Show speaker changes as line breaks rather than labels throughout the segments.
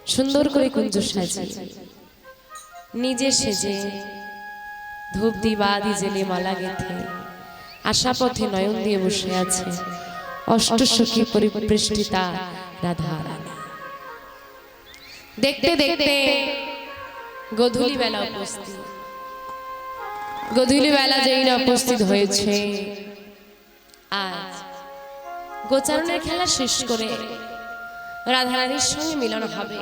সুন্দর করে কুঞ্জ সাজিয়ে নিজে সেজে ধূপ দিবাদি জেলে মালা গেথে আশা পথে নয়ন দিয়ে বসে আছে অষ্টসখী পরিপৃষ্টিতা রাধা রানী। দেখতে দেখতে গধূলি বেলা উপস্থিত। গধূলি বেলা যেই না উপস্থিত হয়েছে, আজ গোচারণের খেলা শেষ করে রাধারানীর সঙ্গে মিলন হবে।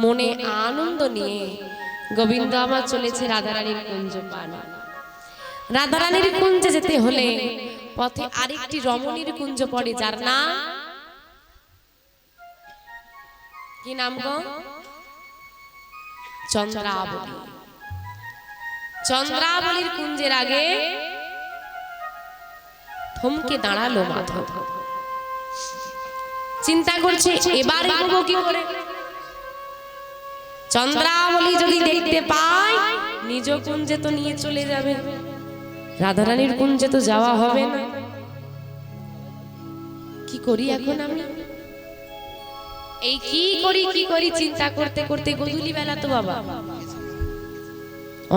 মনে আনন্দ নিয়ে গোবিন্দ আমার চলেছে রাধারানীর কুঞ্জ পান। রাধারানীর কুঞ্জে যেতে হলে পথে আরেকটি রমণীর কুঞ্জ পড়ে, যার নাম কি নাম গো? চন্দ্রাবলী। চন্দ্রাবলীর কুঞ্জের আগে থমকে দাঁড়ালো মাধব। চিন্তা করছে এবার এগোবো কি করে। চন্দ্রাবলী যদি দেখতে পায় নিজ কুঞ্জে তো নিয়ে চলে যাবে, রাধারানীর কুঞ্জে তো যাওয়া হবে না। কি করি এখন আমি, এই কি করি চিন্তা করতে করতে গধূলি বেলা তো বাবা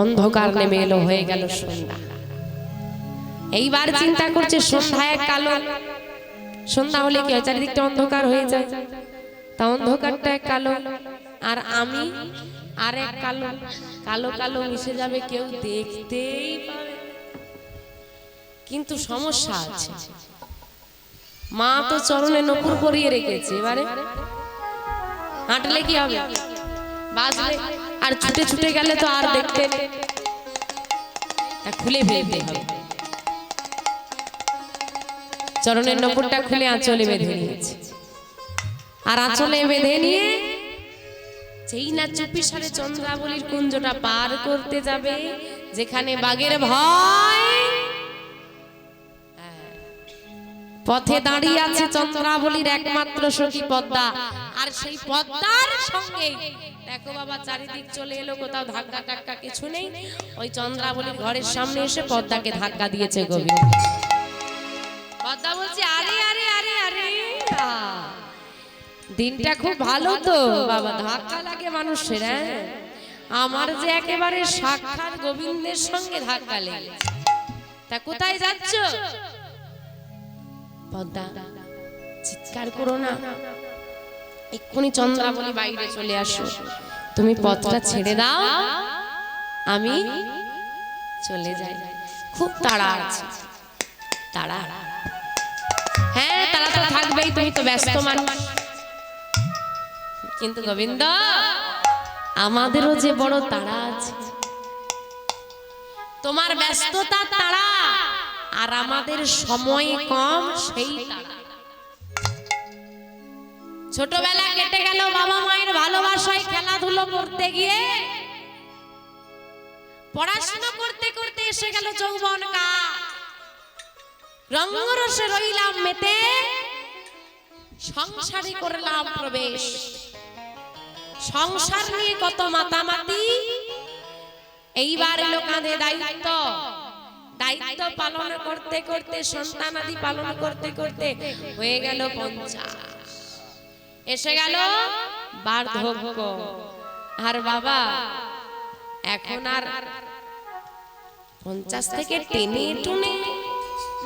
অন্ধকার নেমে এলো, হয়ে গেল সন্ধ্যা। এইবার চিন্তা করছে সন্ধ্যা এক কালো, সন্ধ্যা হলে কি হয় চারিদিকটা অন্ধকার হয়ে যায়, তা অন্ধকারটা এক কালো আর আমি আর এক কালো, কালো কালো মিশে যাবে, কেউ দেখতেই পাবে। কিন্তু সমস্যা আছে, মা তো চরণে নপুর পরিয়ে রেখেছে, এবারে হাঁটলে কি হবে, বাজবে, আর ছুটে ছুটে গেলে তো আর দেখতে খুলে ফেলতে হবে। চরণের নপুরটা খুলে আঁচলে বেঁধে নিয়েছে, আর আঁচলে বেঁধে নিয়ে যেই না চুপি সারে চন্দ্রাবলীর কুঞ্জটা পার করতে যাবে, যেখানে বাঘের ভয়, পথে দাঁড়িয়ে আছে চন্দ্রাবলীর একমাত্র সখী পদ্মা। আর সেই পদ্মার সঙ্গে দেখো বাবা চারিদিক চলে এলো, কোথাও ধাক্কা টাক্কা কিছু নেই। ওই চন্দ্রাবলীর ঘরের সামনে এসে পদ্মাকে ধাক্কা দিয়েছে গোবিন্দ। পদ্মা বলছে আরে আরে আরে আরে, দিনটা খুব ভালো তো বাবা, ধাক্কা লাগে মানুষের। আমার যে একেবারে সাক্ষাৎ গোবিন্দের সঙ্গে ধাক্কা লেগেছে, তা কোথায় যাচ্ছ? পদ্মা চিৎকার করো না, এক্ষুনি চন্দ্রাবলী বাইরে চলে আসো, তুমি পথটা ছেড়ে দাও, আমি চলে যাই, খুব তাড়া আছে। তাড়া? হ্যাঁ তাড়া তো থাকবেই, তুমি তো ব্যস্ত মানুষ। কিন্তু গোবিন্দ আমাদেরও যে বড় তাড়া আছে, তোমার ব্যস্ততা তাড়া আর আমাদের সময় কম, সেই তাড়া। ছোটবেলা কেটে গেল বাবা মায়ের ভালোবাসায়, খেলাধুলো করতে গিয়ে, পড়াশোনা করতে করতে এসে গেল যৌবন কাল, রঙ্গরসে রইলাম মেতে, সংসারে করলাম প্রবেশ। সংসার নিয়ে কত মাতামাতি, এইবার এলো কাঁধে দায়িত্ব। দায়িত্ব পালন করতে করতে, সন্তানাদি পালন করতে করতে হয়ে গেল 50, এসে গেল বার্ধক্য। আর বাবা এখন আর 50 থেকে টেনে টুনে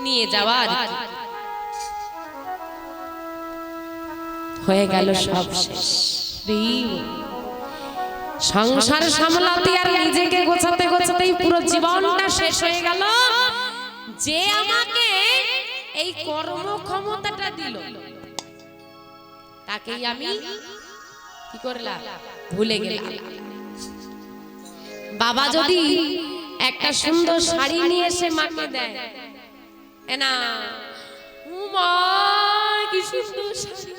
নিয়ে যাওয়ার হয়ে গেল সব শেষ। সংসার সামলাতে আর নিজেকে গোছাতে গোছাতেই পুরো জীবনটা শেষ হয়ে গেল। যে আমাকে এই কর্মক্ষমতাটা দিল, তাকেই আমি কি করলাম, ভুলে গেলাম। বাবা যদি একটা সুন্দর শাড়ি নিয়ে এসে মাকে দেয়, না মা কি সুন্দর শাড়ি,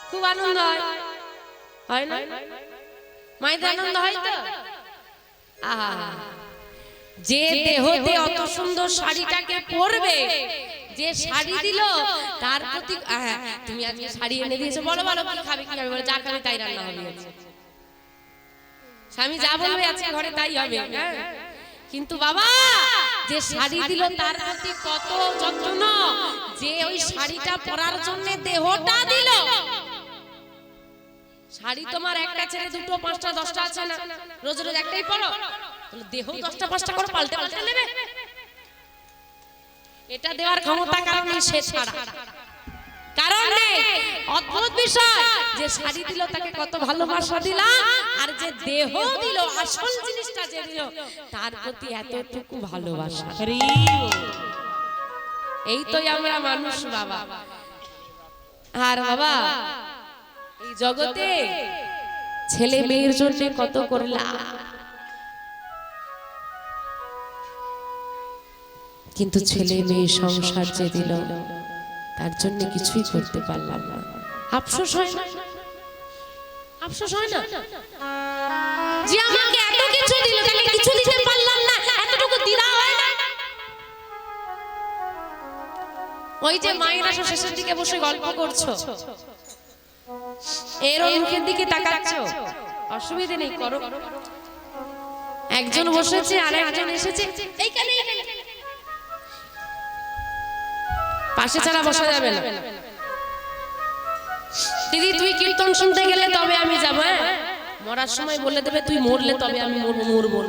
খুব আনন্দ হয়, হয় না? মায়ের আনন্দ হয় তো। যে দেহতে অত সুন্দর শাড়িটাকে পরবে, যে শাড়ি দিল তার প্রতি, তুমি আজকে শাড়ি এনে দিয়েছো, বলো বলো কি খাবে, কি খাবে, বলে যা খাবে তাই রান্না হবে। স্বামী যা বলবে আজকে ঘরে তাই হবে। কিন্তু বাবা যে শাড়ি দিল তার প্রতি কত যত্ন, যে ওই শাড়িটা পরার জন্য দেহটা দিল, শাড়ি তোমার একটা ছেড়ে দুটো পাঁচটা দশটা আছে না, রোজ রোজ একটাই পরো, তাহলে দেহ দশটা পাঁচটা করে পাল্টে পাল্টে নেবে। এটা দেওয়ার ক্ষমতা কারণ নেই, সে ছাড়া কারণ নেই। অদ্ভুত বিষয় যে শাড়ি দিল তাকে কত ভালোবাসা দিলাম, আর যে দেহ দিল আসল জিনিসটা যে দিল তার প্রতি এতটুকু ভালোবাসা। এই তো আমরা মানুষ বাবা। আর বাবা এই জগতে ছেলে মেয়ের জন্য কত করলাম, কিন্তু ছেলে মেয়ে সংসার যে দিল তার জন্য কিছুই করতে পারলাম না। আফসোস হয় না? আফসোস হয় না যে আমাকে এত কিছু দিল, তাহলে কিছু দিতে পারলাম না, এতটুকু দিলা হয় না? ওই যে মায়েরা শেষের দিকে বসে গল্প করছো, এর মুখের দিকে তাকাচ্ছো, অসুবিধা নেই, করো। একজন বসেছে আর একজন এসেছে, এইখানে পাশে ছাড়া বসা যাবে না। দিদি তুই কীর্তন শুনতে গেলে তবে আমি যাবো, মরার সময় বলে দেবে তুই মরলে তবে আমি মরবো।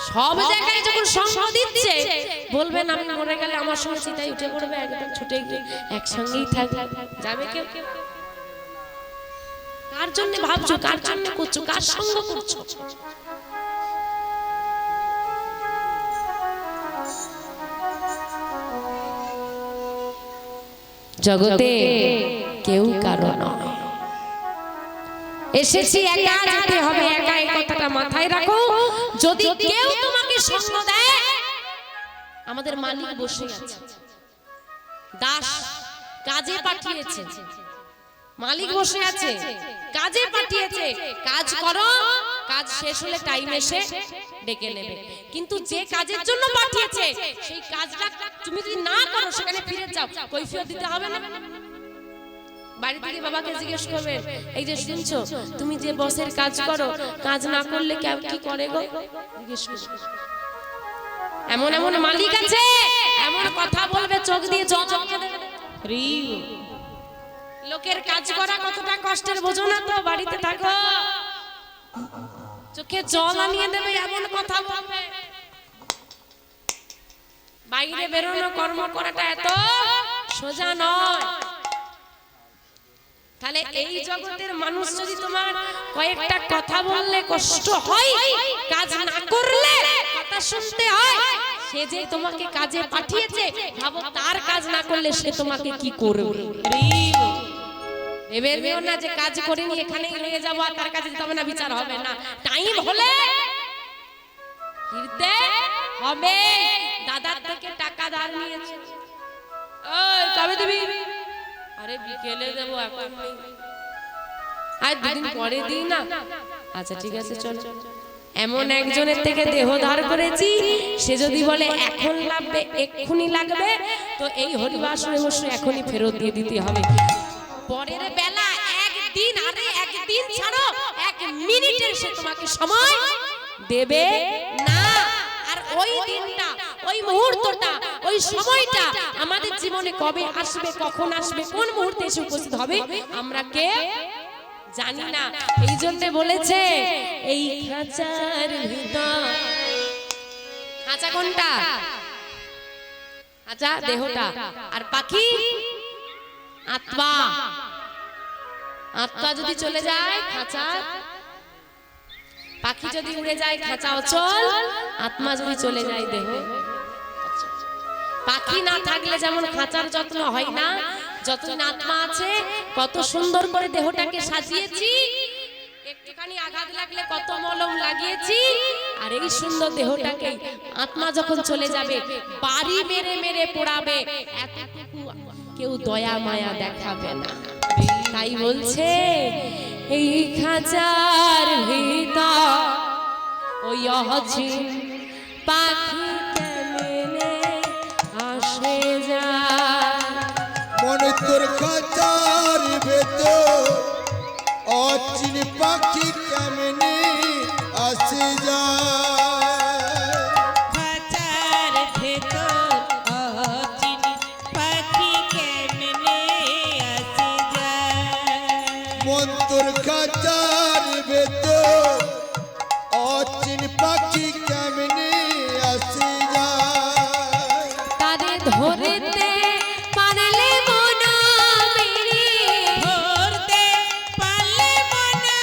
সব জায়গায় যখন সঙ্গ দিচ্ছে বলবেন আমি মরে গেলে আমার সঙ্গে চিতায় উঠে পড়বে, একদম ছুটে গিয়ে একসঙ্গেই থাকবে, যাবে কেউ? কার জন্য ভাবছো, কার জন্য করছো, কার সঙ্গ করছো? জগতে কেউ কারো নয়, এসেছি একা, যেতে হবে একা, এই কথাটা মাথায় রাখো। যদি কেউ তোমাকে সঙ্গ দেয়, আমাদের মালিক বসে আছে, দাস কাজে পাঠিয়েছে, মালিক বসে আছে কাজে পাঠিয়েছে, কাজ করো, কাজ শেষ হলে টাইম এসে ডেকে নেবে। কিন্তু যে কাজের জন্য পাঠিয়েছে সেই কাজটা তুমি যদি না করো, সেখানে ফিরে যাও, কৈফিয়ত দিতে হবে না? বাড়ি থেকে বাবাকে জিজ্ঞেস করবে, এই যে শুনছো তুমি যে বসের কাজ করো, কাজ না করলে কেউ কি করে গো? জিজ্ঞেস করবে। এমন এমন মালিক আছে, এমন কথা বলবে চোখ দিয়ে জল জমকে দেবে। লোকের কাজ করা কতটা কষ্টের বোঝো না তো? বাড়িতে থাকো, চোখে জল আনিয়ে দেবে, এমন কথা বলবে। বাইরে বেরোনো, কর্ম করাটা এত সোজা নয়। তাহলে এই জগতের মানুষ যদি তোমার কয়েকটা কথা বললে কষ্ট হয়, কাজ না করলে কথা শুনতে হয়, সে যে তোমাকে কাজে পাঠিয়েছে, ভাবো তার কাজ না করলে সে তোমাকে কি করবে? ভেবে নিও না যে কাজ করিনি এখানেই রয়ে যাবো, আর তার কাছে যেতে হবে না, বিচার হবে না। টাইম হলে ফিরতে হবে। দাদার থেকে টাকা ধার নিয়েছে, ওই কবে দিবি? আরে বিকেলে দেবো, এখন নেই, আর দুদিন পরে দিই না। আচ্ছা ঠিক আছে চল। এমন একজনের থেকে দেহ ধার করেছি, সে যদি বলে এখন লাগবে, এক্ষুনি লাগবে, তো এই হরিবাসরে বসে এখনই ফেরত দিয়ে দিতে হবে। পরের বেলা একদিন, আরে একদিন ছাড়ো, এক মিনিটের সে তোমাকে সময় দেবে না। আর ওই দিনটা, ওই মুহূর্তটা, ওই সময়টা আমাদের জীবনে কবে আসবে, কখন আসবে, কোন মুহূর্তে এসে উপস্থিত হবে, আমরা কে জানি না। এই জন্য বলেছে এই খাঁচার ভিতর, খাঁচা কোনটা? খাঁচা দেহটা, আর পাখি আত্মা। আত্মা যদি চলে যায় খাঁচা, পাখি যদি উড়ে যায় খাঁচা অচল, আত্মা যদি চলে যায় দেহ। পাখি না থাকলে যেমন খাঁচার যত্ন হয় না, যতদিন আত্মা আছে কত সুন্দর করে দেহটাকে সাজিয়েছি, একটুখানি আঘাত লাগলে কত মলম লাগিয়েছি, আর এই সুন্দর দেহটাকে আত্মা যখন চলে যাবে বাড়ি মেরে মেরে পোড়াবে, এতটুকু কেউ দয়া মায়া দেখাবে না। তাই বলছে এই খাঁচার ভিতর ওই অচিন পাখি কেমনে আসে যায়।
মনে তোর খাঁচার ভিতর অচিন পাখি কেমনে আসে যায়।
খাঁচার ভেতর অচিন পাখি কেমনে আসে যায়।
মন তোর খাঁচার ভেতর অচিন পাখি কেমনে আসে যায়
তারে ধরতে পারলে মনা মেরে
ধরতে পারলে মনা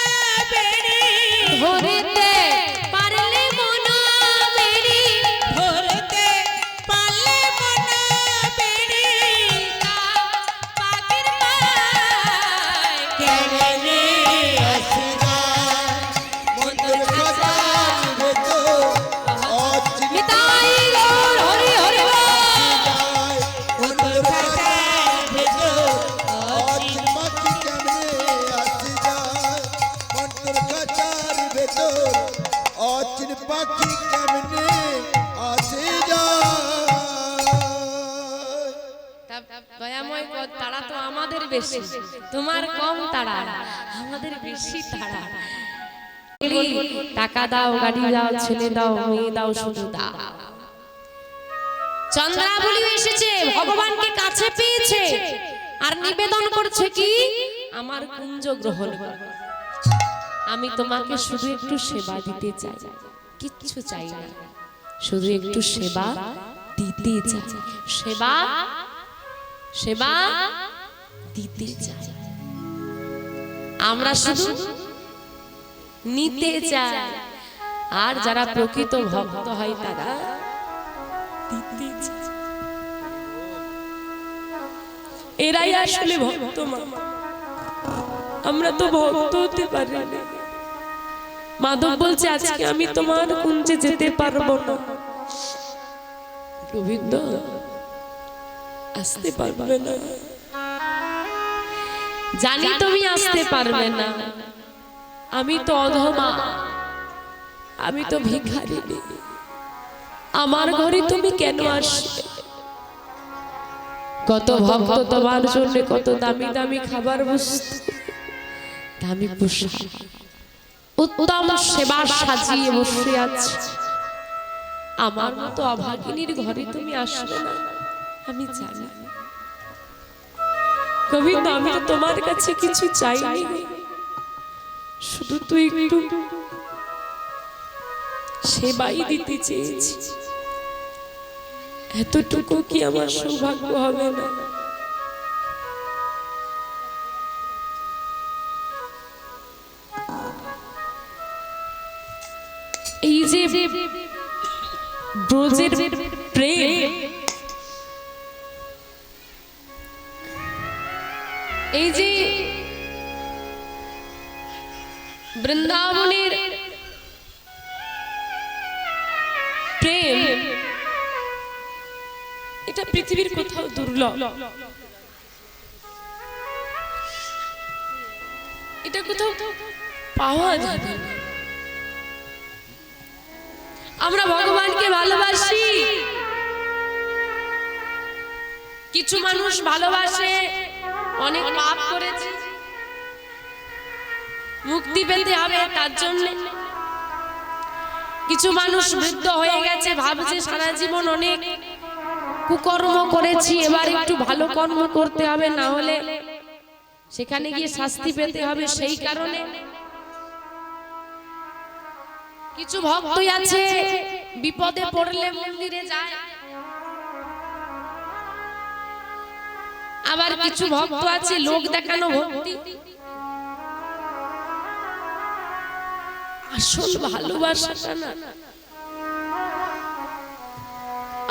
বেড়ে
ধরতে পারলে মনা মেরে
ধরতে পারলে মনা বেড়ে
পাখির পায়
কেমনে
আসে যায় মন তোর খাঁচার ভেতর অচিন
নিতাই গৌর হরি হরি বল।
যায় মন তোর খাঁচার ভেতর অচিন পাখি কেমনে আসে যায় মন তোর খাঁচার ভেতর অচিন পাখি কেমনে আসে যায়
দয়াময় পদ তারা তো আমাদের বেশি তোমার কম তারা আমাদের বেশি তারা টাকা দাও গাড়ি দাও ছেলে দাও মেয়ে দাও শুধু দাও চন্দ্রাবলী এসেছে ভগবানকে কাছে পেয়েছে আর নিবেদন করছে কি আমার কুঞ্জ গ্রহণ করো আমি তোমাকে শুধু একটু সেবা দিতে চাই কিচ্ছু চাই না শুধু একটু সেবা দিতে চাই সেবা সেবা দিতে চাই আমরা শুধু নিতে চাই আর যারা প্রকৃত ভক্ত হয় তারা দিতে চায় এরাই আসলে ভক্ত মা আমরা তো ভক্ত হতে পারি না মাধব বলছে আজকে আমি তোমার কুঞ্জে যেতে পারবো না গোবিন্দ আসতে পারবে না জানি তুমি আসতে পারবে না আমি তো অধমা আমি তো ভিখারিনী আমার ঘরে তুমি কেন আসবে কত ভক্ত তোমার জন্য কত দামি দামি খাবার বস্তু দামি পোশাক উত্তম সেবা সাজিয়ে বসে আছে আমার মতো অভাগিনীর ঘরে তুমি আসবে না আমি জানি গোবিন্দ আমি তো তোমার কাছে কিছু চাইনি শুধু তুই একটু সেবাই দিতে চেয়েছি এতটুকু কি আমার সৌভাগ্য হবে না এই যে ব্রজের প্রেম এই যে বৃন্দাবনের প্রেম এটা পৃথিবীর কোথাও দুর্লভ এটা কোথাও পাওয়া যাবে না আমরা ভগবানকে ভালোবাসি কিছু মানুষ ভালোবাসে অনেক পাপ করেছে মুক্তি পেতে হবে তার জন্য কিছু মানুষ বৃদ্ধ হয়ে গেছে ভাবছে সারা জীবন অনেক কুকর্ম করেছি এবার একটু ভালো কর্ম করতে হবে না হলে সেখানে গিয়ে শাস্তি পেতে হবে সেই কারণে কিছু ভক্ত আছে বিপদে পড়লে মন্দিরে যায় আবার কিছু ভক্ত আছে লোক দেখানো ভক্তি আসল ভালোবাসাটা না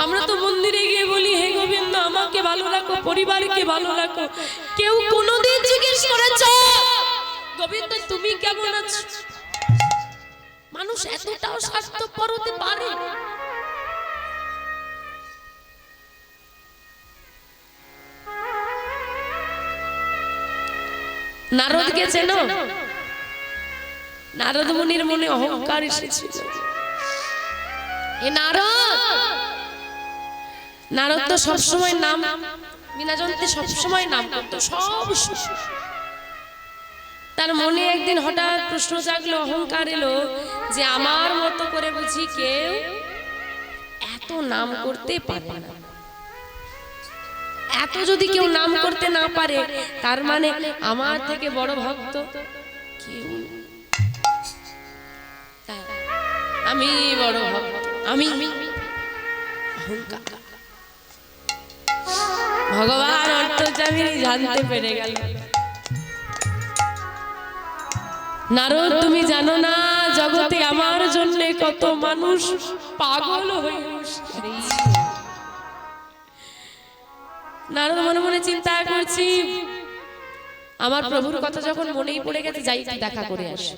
আমরা তো মন্দিরে গিয়ে বলি হে গোবিন্দ আমাকে ভালো রাখো পরিবারকে ভালো রাখো কেউ কোনোদিন জিজ্ঞেস করেছো গোবিন্দ তুমি কেমন আছো মানুষ এতটাও স্বার্থপর হতে পারে নারদকে চেনো নারদ মুনির মনে অহংকার এসেছিল এ নারদ তো সবসময় নাম বিনা জানতে সবসময় নাম করতো সব তার মনে একদিন হঠাৎ প্রশ্ন জাগলো অহংকার এলো যে আমার মতো করে বুঝি কেউ এত নাম করতে পারে না এত যদি কেউ নাম করতে না পারে তার মানে আমার থেকে বড় ভক্ত কেউ আমি বড় ভক্ত আমি অহংকার ভগবান অন্তর্যামী জানতে পেরে গেল নারদ তুমি জানো না জগতে আমার জন্য কত মানুষ পাগল হয়ে বসে নারদ মনে মনে চিন্তা করছি আমার প্রভুর কথা যখন মনেই পড়ে গেছে যাই একটু দেখা করে আসি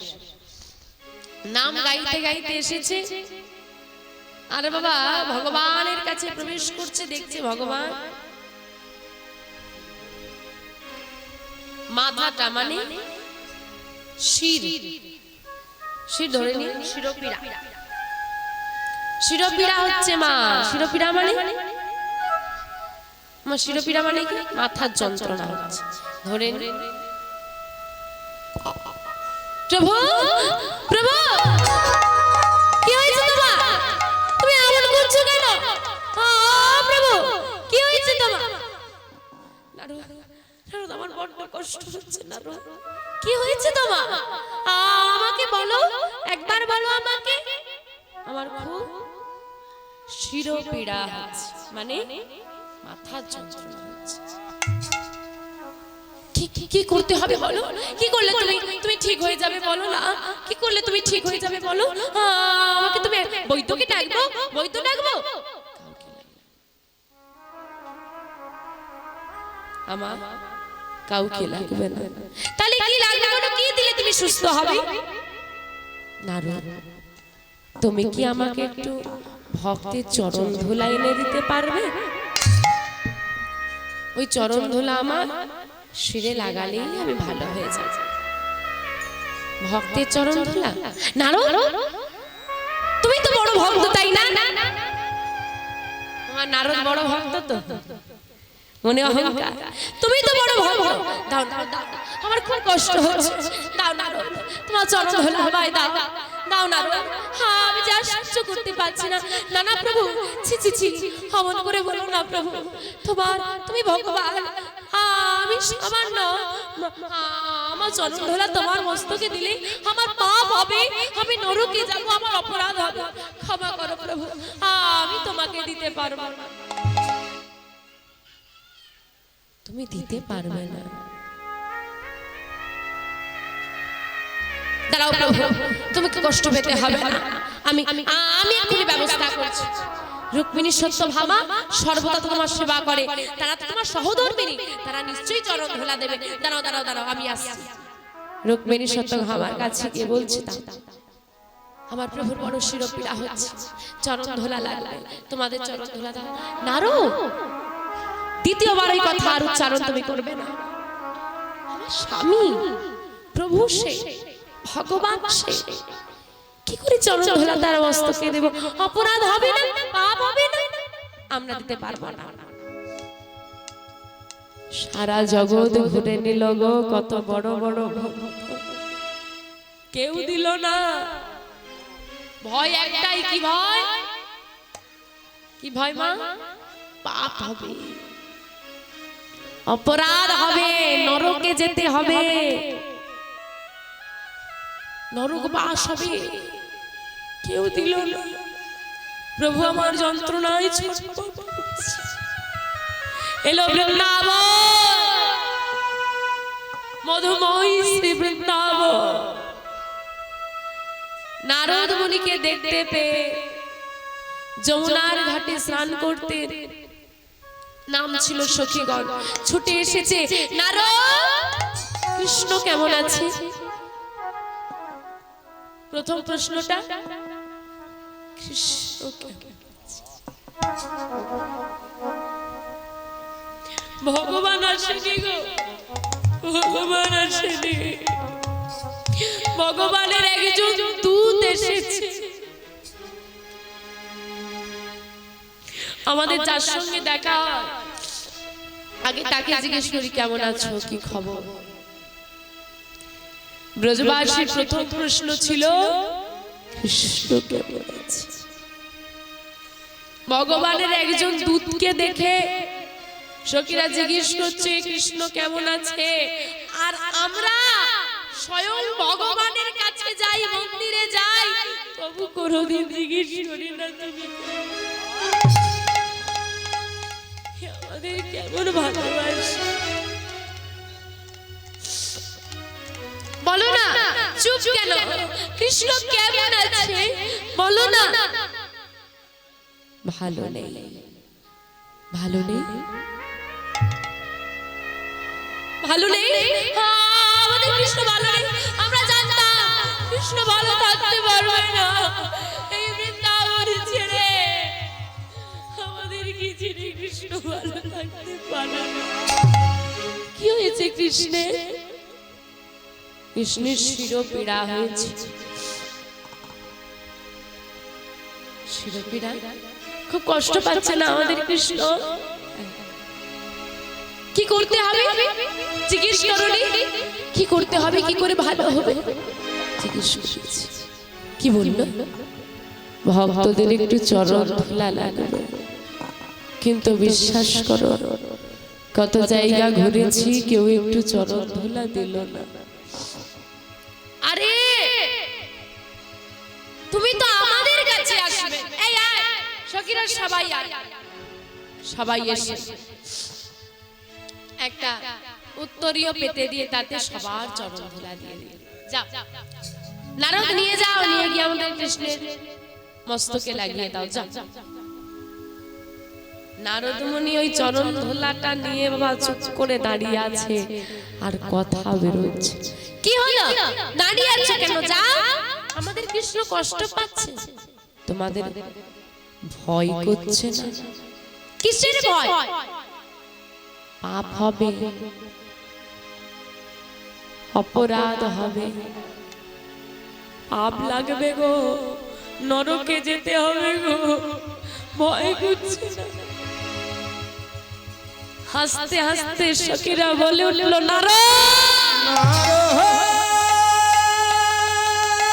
নাম গাইতে গাইতে এসেছে আরে বাবা ভগবানের কাছে প্রবেশ করছে দেখছে ভগবান মাথাটা মানে শির শির ধরে নি শিরোপীড়া শিরোপীড়া হচ্ছে মা শিরোপীড়া মানে মা শিরোপীড়া মানে কি মাথার যন্ত্রণা হচ্ছে ধরে নি প্রভু প্রভু কি হয়েছে তোমার তুমি এমন করছো কেন প্রভু কি হয়েছে তোমার নারদ নারদ আমার বড্ড কষ্ট হচ্ছে নারদ কি হয়েছে তোমার আমাকে বলো একবার বলো আমাকে আমার খুব শিরোপীড়া হচ্ছে মানে মাথার যন্ত্রণা হচ্ছে কি করতে হবে বলো কি করলে তুমি ঠিক হয়ে যাবে বলো না কি করলে তুমি ঠিক হয়ে যাবে বলো আমাকে তুমি বৈদ্যকে ডাকবো বৈদ্য ডাকবো আমার কাউকে লাগবে না তাহলে কি লাগবে বলো কি দিলে তুমি সুস্থ হবে নারদ তুমি কি আমাকে একটু ভক্তের চরণ ধুলা এনে দিতে পারবে ওই চরণ ধুলা আমার শিরে লাগালেই আমি ভালো হয়ে যাব ভক্তের চরণ ধুলা নারদ তুমি তো বড় ভক্ত তাই না আমার নারদ বড় ভক্ত তো মনে অহংকার তুমি তো বড় ভক্ত দাও দাও দাও আমার খুব কষ্ট হচ্ছে দাও নারদ তোমার চরণ ধুলা ভাই দাও দাও নারদ হ্যাঁ আমি যা সহ্য করতে পারছি না না না প্রভু ছি ছি ছি অমন করে বলো না প্রভু তুমি ভগবান আমি সামান্য আমার চরণ ধুলা তোমার মস্তকে দিলে আমার পাপ হবে আমি নরকে যাব আমার অপরাধ হবে ক্ষমা করো প্রভু আমি তোমাকে দিতে পারবো না তুমি দিতে পারবে না দাঁড়াও প্রভু তোমাকে কষ্ট পেতে হবে না আমি এক্ষুনি ব্যবস্থা করছি রুক্মিণী সত্যভামা সর্বদা তোমার সেবা করে তারা তো তোমার সহধর্মিণী তারা নিশ্চয়ই চরণ ধুলা দেবে দাঁড়াও দাঁড়াও দাঁড়াও আমি আসছি রুক্মিণী সত্যভামার কাছে গিয়ে বলছি আমার প্রভুর বড় শিরোপীড়া হচ্ছে চরণ ধুলা লাগবে তোমাদের চরণ ধুলা দাও নারদ দ্বিতীয়বার এই কথা আর উচ্চারণ তুমি করবে না আমার স্বামী প্রভু সে ভগবান সে কি করে চরণ ধুলা তার মস্তকে দেব অপরাধ হবে না পাপ হবে না আমরা দিতে পারবো না সারা জগৎ ঘুরে নিল গো কত বড় বড় ভক্ত কেউ দিল না ভয় একটাই কি ভয় মা পাপ হবে অপরাধ হবে নরকে যেতে হবে নরক বাস হবে কেউ দিল না প্রভু আমার যন্ত্রণায় এলো বৃন্দাবন মধুময়ী শ্রী বৃন্দাবন নারদ মুনিকে দেখতে পেয়ে যমুনার ঘাটে স্নান করতে নাম ছিল সখীগণ ছুটে এসেছে নারদ কৃষ্ণ কেমন আছে প্রথম প্রশ্নটা কৃষ্ণ কেমন আছে ভগবান আসেনি গো ভগবান আসেনি ভগবানের একজন দূত এসেছে আমাদের যার সঙ্গে দেখা আগে তাকে জিজ্ঞেস করি কেমন আছো কি খবর ব্রজবাসীর প্রথম প্রশ্ন ছিল কৃষ্ণ কেমন আছে ভগবানের একজন দূতকে দেখে সখীরা জিজ্ঞেস করছে কৃষ্ণ কেমন আছে, আর আমরা স্বয়ং ভগবানের কাছে যাই, মন্দিরে যাই, তবু কোনোদিন জিজ্ঞেস করি না তুমি আমাদের কেমন ভালোবাসো। বলো না, চুপ কেন? কৃষ্ণ কেমন আছে বলো না। ভালো নেই, ভালো নেই, ভালো নেই। আমাদের কৃষ্ণ ভালো নেই। আমরা জানতাম কৃষ্ণ ভালো থাকতে পারবে না এই বৃন্দাবন ছেড়ে। আমাদের কি ছেড়ে কৃষ্ণ ভালো থাকতে পারে না? কি হয়েছে কৃষ্ণের? কৃষ্ণের শিরোপীড়া হয়েছে। শিরোপীড়া, খুব কষ্ট পাচ্ছে না আমাদের কৃষ্ণ? কি করতে হবে জিজ্ঞেস করনি? কি করতে হবে, কি করে ভালো হবে জিজ্ঞেস করেছি। কি বলল? ভক্তদের একটু চরণ ধুলা লাগবে। কিন্তু বিশ্বাস করো, কত জায়গা ঘুরেছি, কেউ একটু চরণ ধুলা দিল না। আরে তুমি তো আমাদের কাছে আসবে। এই আয় সখীরা, সবাই আয়, সবাই এসে একটা উত্তরীয় পেতে দিয়ে তাতে সবার চরণ ধুলা দিয়ে দিল। যাও নারদ নিয়ে যাও, নিয়ে গিয়ে আমাদের কৃষ্ণের মস্তকে লাগিয়ে দাও। যাও। নারদ মুনি ওই চরণ ধুলাটা নিয়ে বাবা চুপ করে দাঁড়িয়ে আছে, আর কথা বেরোচ্ছে। কি হলো, দাঁড়িয়ে আছো কেন? যাও, আমাদের কৃষ্ণ কষ্ট পাচ্ছে। তোমাদের ভয় করছে না? কিসের ভয়? পাপ হবে, অপরাধ হবে, পাপ লাগবে গো, নরকে যেতে হবে গো, ভয় করছে না? হাসতে হাসতে সখীরা বলে উঠল, নারদ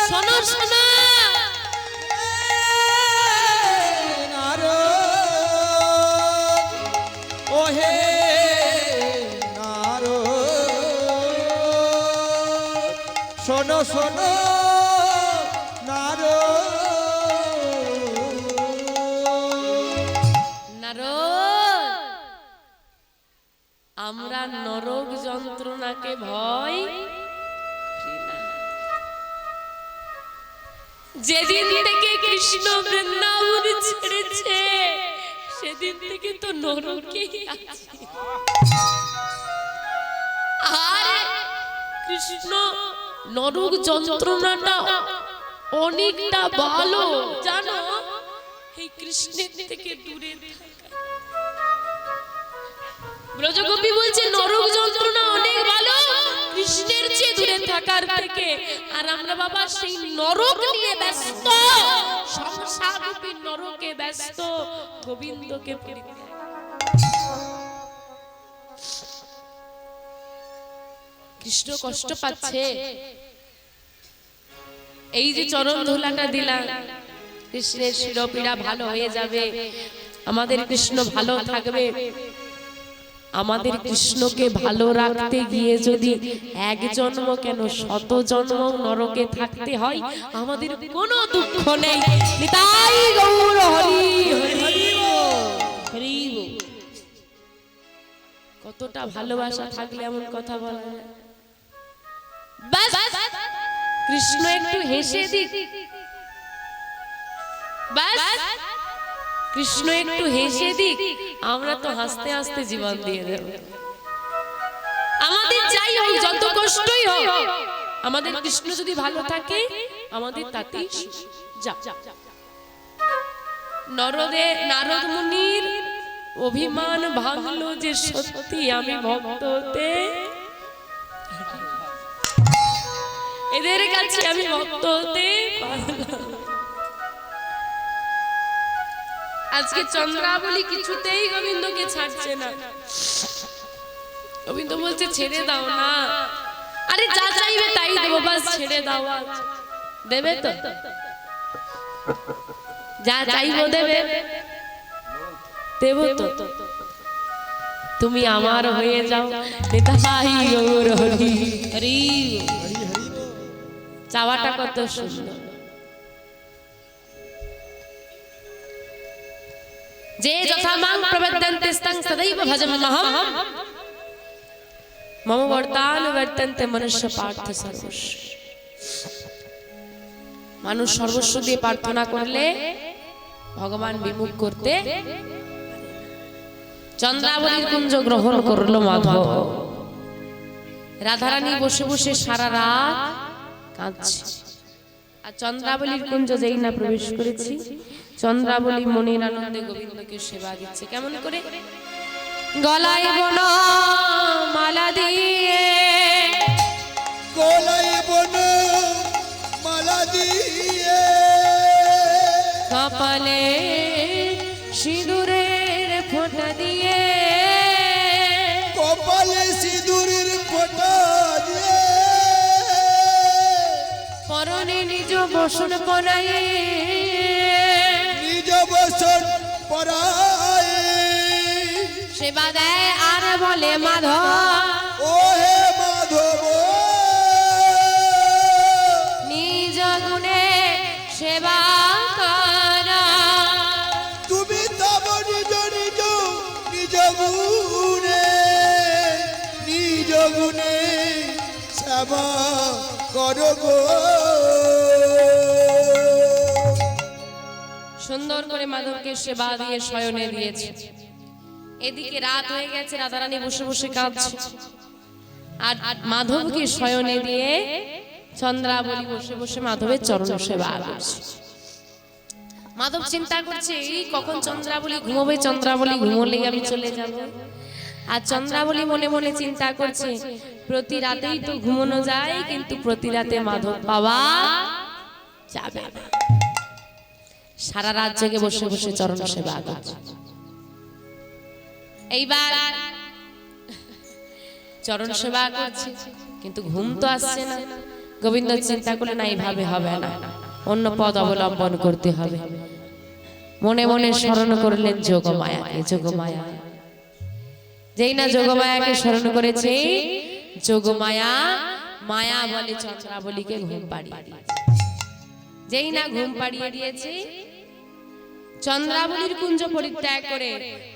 শোনো শোনো,
ওহে নারদ, শোনো শোনো নারদ।
আমরা নরক যন্ত্রণাকে ভয় করি না। যেদিন থেকে কৃষ্ণ বৃন্দাবন ছেড়েছে সেদিন থেকে তো নরকেই আছে। আর কৃষ্ণ নরক যন্ত্রণাটা অনেকটা ভালো জানো, এই কৃষ্ণের থেকে দূরে থাকা। ব্রজগোপী বলছে নরক যন্ত্রণা অনেক ভালো কৃষ্ণের চেয়ে দূরে থাকার থেকে। আর আমরা বাবা সেই নরক নিয়ে ব্যস্ত, সংসাররূপী নরকে ব্যস্ত, গোবিন্দকে পরিত্যাগ। কৃষ্ণ কষ্ট পাচ্ছে। এই যে চরণ ধুলাটা দিলাম, কৃষ্ণের শিরোপীড়া ভালো হয়ে যাবে, আমাদের কৃষ্ণ ভালো থাকবে। আমাদের কৃষ্ণকে ভালো রাখতে গিয়ে যদি এক জন্ম কেন শত জন্ম নরকে থাকতে হয়, আমাদের কোনো দুঃখ নেই। নিতাই গৌর হরি হরি হরি। কতটা ভালোবাসা থাকলে এমন কথা বলা যায়? বাস কৃষ্ণ একটু হেসে দিক, বাস কৃষ্ণ একটু হেসে দিক, আমরা তো হাসতে হাসতে জীবন দিয়ে দেব। আমাদের যাই হোক, যত কষ্টই হোক, আমাদের কৃষ্ণ যদি ভালো থাকে আমাদের তাতেই যা। নারদ মুনির অভিমান ভাঙলো যে সত্যি আমি ভক্ত হতে, এদের কাছে আমি ভক্ত হতে পারলাম। আজকে চন্দ্রাবলী কিছুতেই গোবিন্দকে ছাড়ছে না। গোবিন্দ বলছে ছেড়ে দাও না। আরে যা চাইবে তাই দেবো, বাস ছেড়ে দাও। দেবে তো? যা চাইবো দেবে, দেবো তো? তুমি আমার হয়ে যাও নিতাই গৌর হরি।
হরি
চাওয়াটা কত সুন্দর। যে যথা মাং প্রবর্তন্তে স্তং সদৈব ভজমহম মম বর্তান বর্তন্তে মনুষ্য পার্থ সর্বস্ব। মানুষ সর্বস্ব দিয়ে প্রার্থনা করলে ভগবান বিমুখ করতে। চন্দ্রাবলীর কুঞ্জ গ্রহণ করলো মাধব। রাধারানী বসে বসে সারা রাত কাঁদছে। আর চন্দ্রাবলীর কুঞ্জ যেই না প্রবেশ করেছি, চন্দ্রাবলী মনের আনন্দে গোবিন্দকে সেবা দিচ্ছে। কেমন করে? গলায় বন মালা দিয়ে,
গলায় বন মালা দিয়ে,
কপালে সিঁদুরের ফোঁটা দিয়ে,
কপালে সিঁদুরের ফোঁটা দিয়ে,
পরনে নিজ বসন পরায়ে,
নিজ বসন পরায়ে
সেবা দেয় আর বলে মাধব
ও হে মাধব,
নিজ গুণে সেবা করা।
তুমি তব নিজ নিজ নিজ গুণে, নিজ গুণে সেবা করো গো।
সুন্দর করে মাধবকে সেবা দিয়ে শয়নে দিয়েছে। এদিকে রাত হয়ে গেছে, রাধারানী বসে বসে কাঁদছে। আর মাধবকে শয়নে দিয়ে চন্দ্রাবলী বসে বসে মাধবের চরণ সেবা করছে। মাধব চিন্তা করছে এই কখন চন্দ্রাবলী ঘুমোবে, চন্দ্রাবলী ঘুমোলেই আমি চলে যাব। আর চন্দ্রাবলী মনে মনে চিন্তা করছে প্রতি রাতেই তো ঘুমানো যায়, কিন্তু প্রতি রাতে মাধব পাওয়া যাবে না। সারা রাত জেগে বসে বসে চরণ সেবা করছে। এইবার চরণ সেবা করছে, কিন্তু ঘুম তো আসছে না। গোবিন্দ চিন্তা করলে না, এইভাবে হবে না, অন্য পথ অবলম্বন করতে হবে। মনে মনে স্মরণ করলেন যোগমায়াকে। যোগমায়া, যেই না যোগমায়াকে স্মরণ করেছে, যোগমায়া মায়া বলে চন্দ্রাবলীকে ঘুম পাড়িয়ে দিয়েছে। যেই না ঘুম পাড়িয়ে দিয়েছে, চন্দ্রাবলীর কুঞ্জ পরিত্যাগ করে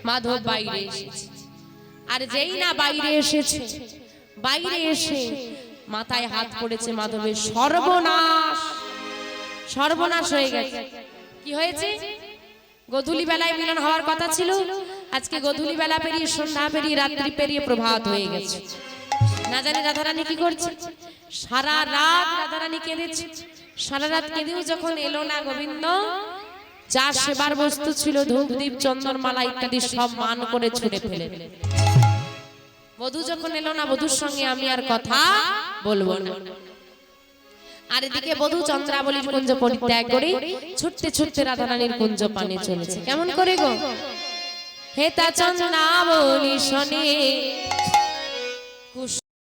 মাধব বাইরে এসেছে। আর যেই না বাইরে এসেছে, বাইরে এসে মাথায় হাত পড়েছে মাধবের। সর্বনাশ, সর্বনাশ হয়ে গেছে। কি হয়েছে? গধূলি বেলায় মিলন হওয়ার কথা ছিল, আজকে গধূলি বেলা পেরিয়ে সন্ধ্যা পেরিয়ে রাত্রি পেরিয়ে প্রভাত হয়ে গেছে। না জানি রাধারানী কি করছে। সারা রাত রাধারানী কেঁদেছে। সারা রাত কেঁদেও যখন এলো না গোবিন্দ, যা সেবার বস্তু ছিল ধূপ দীপ চন্দন মালা ইত্যাদি সব মান করে ছুঁড়ে ফেলে দিলেন। বধূ যখন এলো না, বধূর সঙ্গে আমি আর কথা বলবো না। আর এদিকে বধূ চন্দ্রাবলীর কুঞ্জ পরিত্যাগ করে ছুটতে ছুটতে রাধারানীর কুঞ্জ পানে চলেছে। কেমন করে গো? হেতা চন্দ্রাবলী শনি